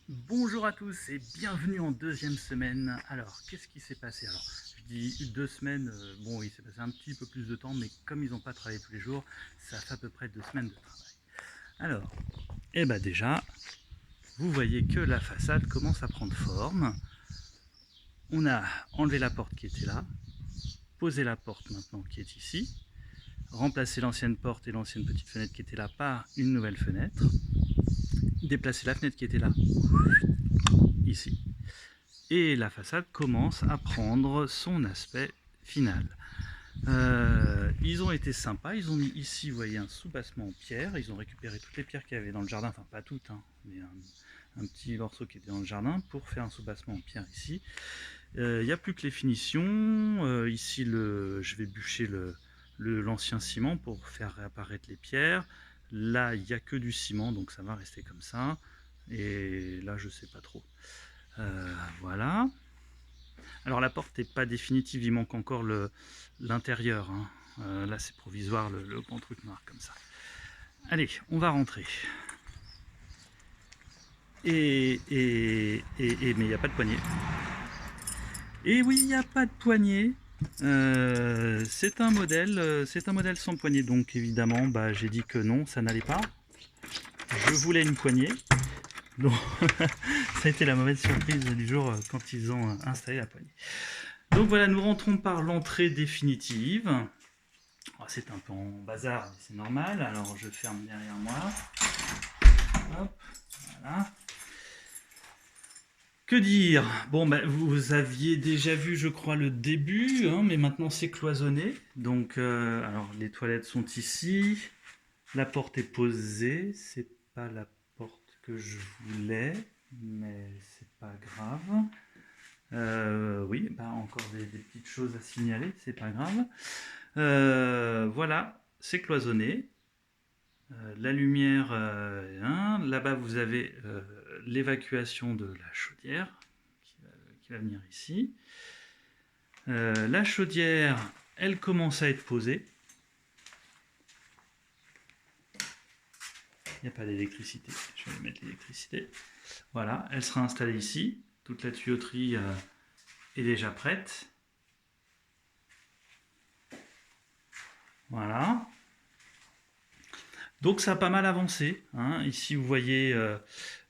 Bonjour à tous et bienvenue en deuxième semaine. Alors, qu'est-ce qui s'est passé? Alors, je dis 2 semaines, bon, il s'est passé un petit peu plus de temps, mais comme ils n'ont pas travaillé tous les jours, ça fait à peu près 2 semaines de travail. Alors, déjà, vous voyez que la façade commence à prendre forme. On a enlevé la porte qui était là, posé la porte maintenant qui est ici, remplacé l'ancienne porte et l'ancienne petite fenêtre qui était là par une nouvelle fenêtre, déplacé la fenêtre qui était là, ici. Et la façade commence à prendre son aspect final. Ils ont été sympas, ils ont mis ici, vous voyez, un soubassement en pierre, ils ont récupéré toutes les pierres qu'il y avait dans le jardin, enfin pas toutes, hein, mais un petit morceau qui était dans le jardin pour faire un soubassement en pierre ici. Il n'y a plus que les finitions, ici je vais bûcher l'ancien ciment pour faire réapparaître les pierres. Là il n'y a que du ciment, donc ça va rester comme ça, et là je sais pas trop. Voilà. Alors la porte n'est pas définitive, il manque encore l'intérieur, hein. Là c'est provisoire, le grand truc noir comme ça. Allez, on va rentrer. Mais il n'y a pas de poignée. Et oui, il n'y a pas de poignée. C'est un modèle sans poignée, donc évidemment, j'ai dit que non, ça n'allait pas. Je voulais une poignée. Donc, ça a été la mauvaise surprise du jour quand ils ont installé la poignée. Donc voilà, nous rentrons par l'entrée définitive. Oh, c'est un peu en bazar, mais c'est normal. Alors je ferme derrière moi. Hop, voilà. Que dire? Bon, vous aviez déjà vu, je crois, le début, hein, mais maintenant c'est cloisonné. Donc, alors les toilettes sont ici. La porte est posée. C'est pas la porte que je voulais, mais c'est pas grave. Oui, encore des petites choses à signaler, c'est pas grave. Voilà, c'est cloisonné. La lumière, là-bas vous avez l'évacuation de la chaudière qui va venir ici. La chaudière, elle commence à être posée. Il n'y a pas d'électricité, je vais mettre l'électricité. Voilà, elle sera installée ici. Toute la tuyauterie est déjà prête. Voilà. Donc ça a pas mal avancé, hein. Ici vous voyez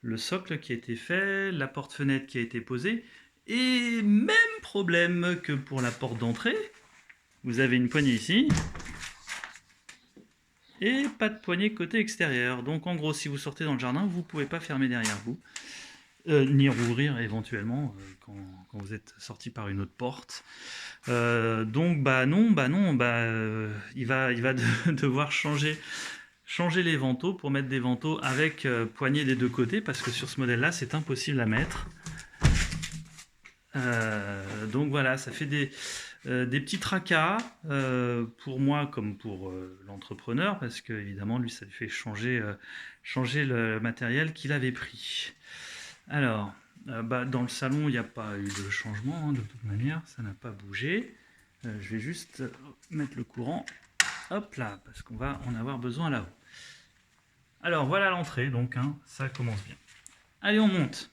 le socle qui a été fait, la porte-fenêtre qui a été posée, et même problème que pour la porte d'entrée, vous avez une poignée ici, et pas de poignée côté extérieur. Donc en gros, si vous sortez dans le jardin, vous ne pouvez pas fermer derrière vous, ni rouvrir éventuellement quand vous êtes sorti par une autre porte. Donc il va devoir changer les vantaux pour mettre des vantaux avec poignée des deux côtés, parce que sur ce modèle là c'est impossible à mettre. Donc voilà, ça fait des petits tracas pour moi comme pour l'entrepreneur, parce que évidemment lui ça lui fait changer le matériel qu'il avait pris. Alors dans le salon il n'y a pas eu de changement, hein, de toute manière ça n'a pas bougé. Je vais juste mettre le courant, hop là, parce qu'on va en avoir besoin là-haut. Alors voilà l'entrée, donc hein, ça commence bien. Allez, on monte.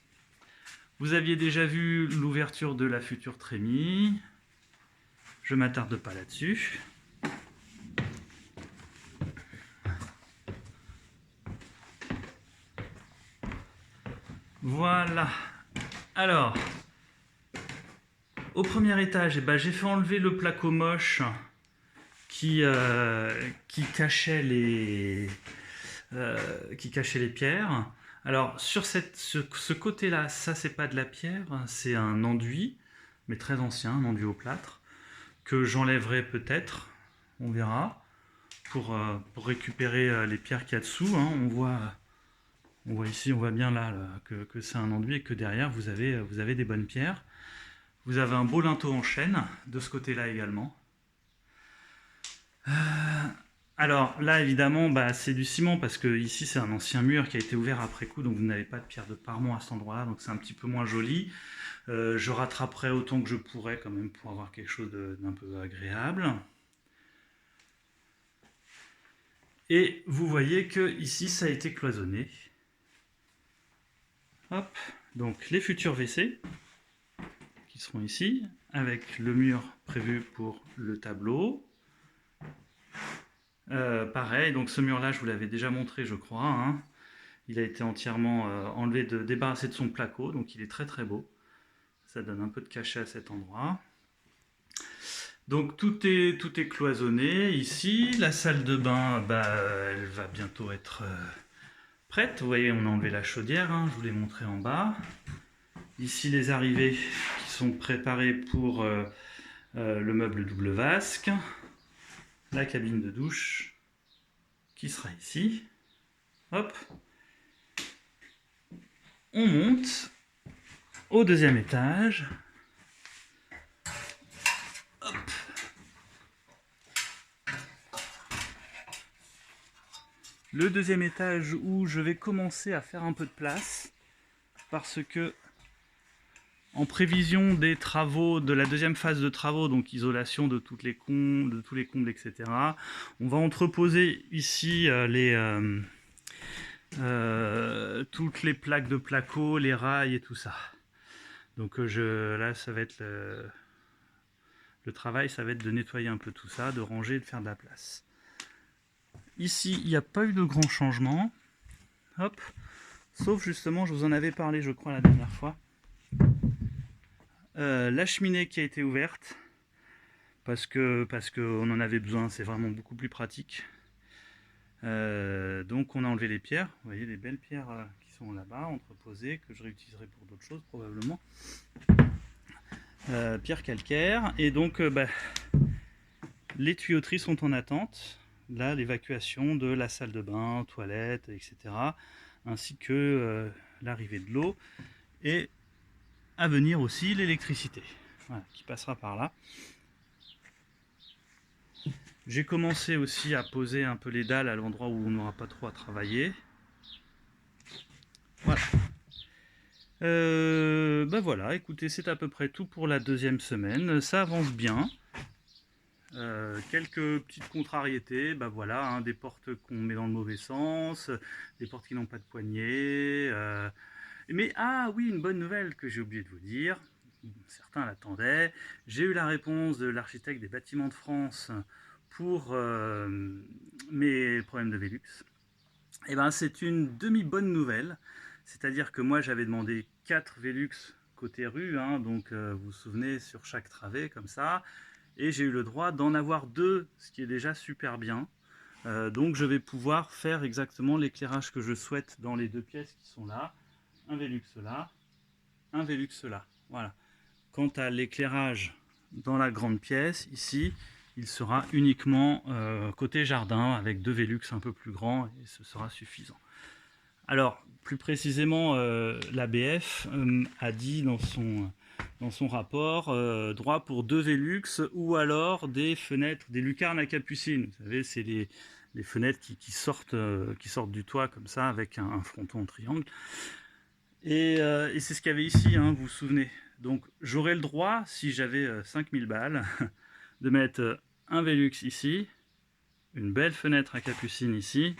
Vous aviez déjà vu l'ouverture de la future trémie. Je m'attarde pas là-dessus. Voilà. Alors, au premier étage, j'ai fait enlever le placo moche qui cachait les pierres. Alors sur ce côté-là, ça c'est pas de la pierre, c'est un enduit, mais très ancien, un enduit au plâtre, que j'enlèverai peut-être, on verra, pour récupérer les pierres qu'il y a dessous, hein. On voit ici, on voit bien là que c'est un enduit et que derrière vous avez des bonnes pierres. Vous avez un beau linteau en chêne de ce côté-là également. Alors là évidemment c'est du ciment, parce que ici c'est un ancien mur qui a été ouvert après coup, donc vous n'avez pas de pierre de parement à cet endroit là, donc c'est un petit peu moins joli. Je rattraperai autant que je pourrai quand même pour avoir quelque chose d'un peu agréable. Et vous voyez que ici ça a été cloisonné. Hop, donc les futurs WC qui seront ici, avec le mur prévu pour le tableau. Pareil, donc ce mur-là, je vous l'avais déjà montré, je crois. Hein. Il a été entièrement enlevé, débarrassé de son placo, donc il est très très beau. Ça donne un peu de cachet à cet endroit. Donc tout est cloisonné ici. La salle de bain, elle va bientôt être prête. Vous voyez, on a enlevé la chaudière, hein, je vous l'ai montré en bas. Ici les arrivées qui sont préparées pour le meuble double vasque. La cabine de douche qui sera ici. Hop. On monte au deuxième étage. Hop. Le deuxième étage où je vais commencer à faire un peu de place parce que en prévision des travaux, de la deuxième phase de travaux, donc isolation de tous les combles, etc., on va entreposer ici toutes les plaques de placo, les rails et tout ça. Donc là, ça va être le travail, ça va être de nettoyer un peu tout ça, de ranger, de faire de la place. Ici, il n'y a pas eu de grand changement. Hop. Sauf justement, je vous en avais parlé, je crois, la dernière fois. La cheminée qui a été ouverte parce qu'on en avait besoin, c'est vraiment beaucoup plus pratique. Donc on a enlevé les pierres, vous voyez les belles pierres qui sont là-bas, entreposées, que je réutiliserai pour d'autres choses probablement. Pierre calcaire, et donc les tuyauteries sont en attente. Là, l'évacuation de la salle de bain, toilettes, etc. ainsi que l'arrivée de l'eau, et à venir aussi l'électricité, voilà, qui passera par là. J'ai commencé aussi à poser un peu les dalles à l'endroit où on n'aura pas trop à travailler. Voilà. Voilà, écoutez, c'est à peu près tout pour la deuxième semaine. Ça avance bien. Quelques petites contrariétés, voilà, hein, des portes qu'on met dans le mauvais sens, des portes qui n'ont pas de poignée. Mais ah oui, une bonne nouvelle que j'ai oublié de vous dire, certains l'attendaient, j'ai eu la réponse de l'architecte des Bâtiments de France pour mes problèmes de Velux. Et c'est une demi-bonne nouvelle, c'est-à-dire que moi j'avais demandé 4 Velux côté rue, hein, donc vous vous souvenez, sur chaque travée comme ça, et j'ai eu le droit d'en avoir 2, ce qui est déjà super bien. Donc je vais pouvoir faire exactement l'éclairage que je souhaite dans les 2 pièces qui sont là. Un Velux là, un Velux là. Voilà. Quant à l'éclairage dans la grande pièce, ici, il sera uniquement côté jardin avec 2 Velux un peu plus grands et ce sera suffisant. Alors, plus précisément, l'ABF a dit dans son rapport droit pour 2 Velux ou alors des fenêtres, des lucarnes à capucine. Vous savez, c'est les fenêtres qui sortent du toit comme ça avec un fronton en triangle. Et c'est ce qu'il y avait ici, hein, vous vous souvenez. Donc j'aurais le droit, si j'avais 5000 balles, de mettre un Velux ici, une belle fenêtre à capucine ici,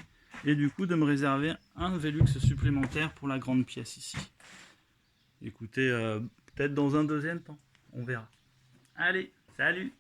et du coup de me réserver un Velux supplémentaire pour la grande pièce ici. Écoutez, peut-être dans un deuxième temps, on verra. Allez, salut!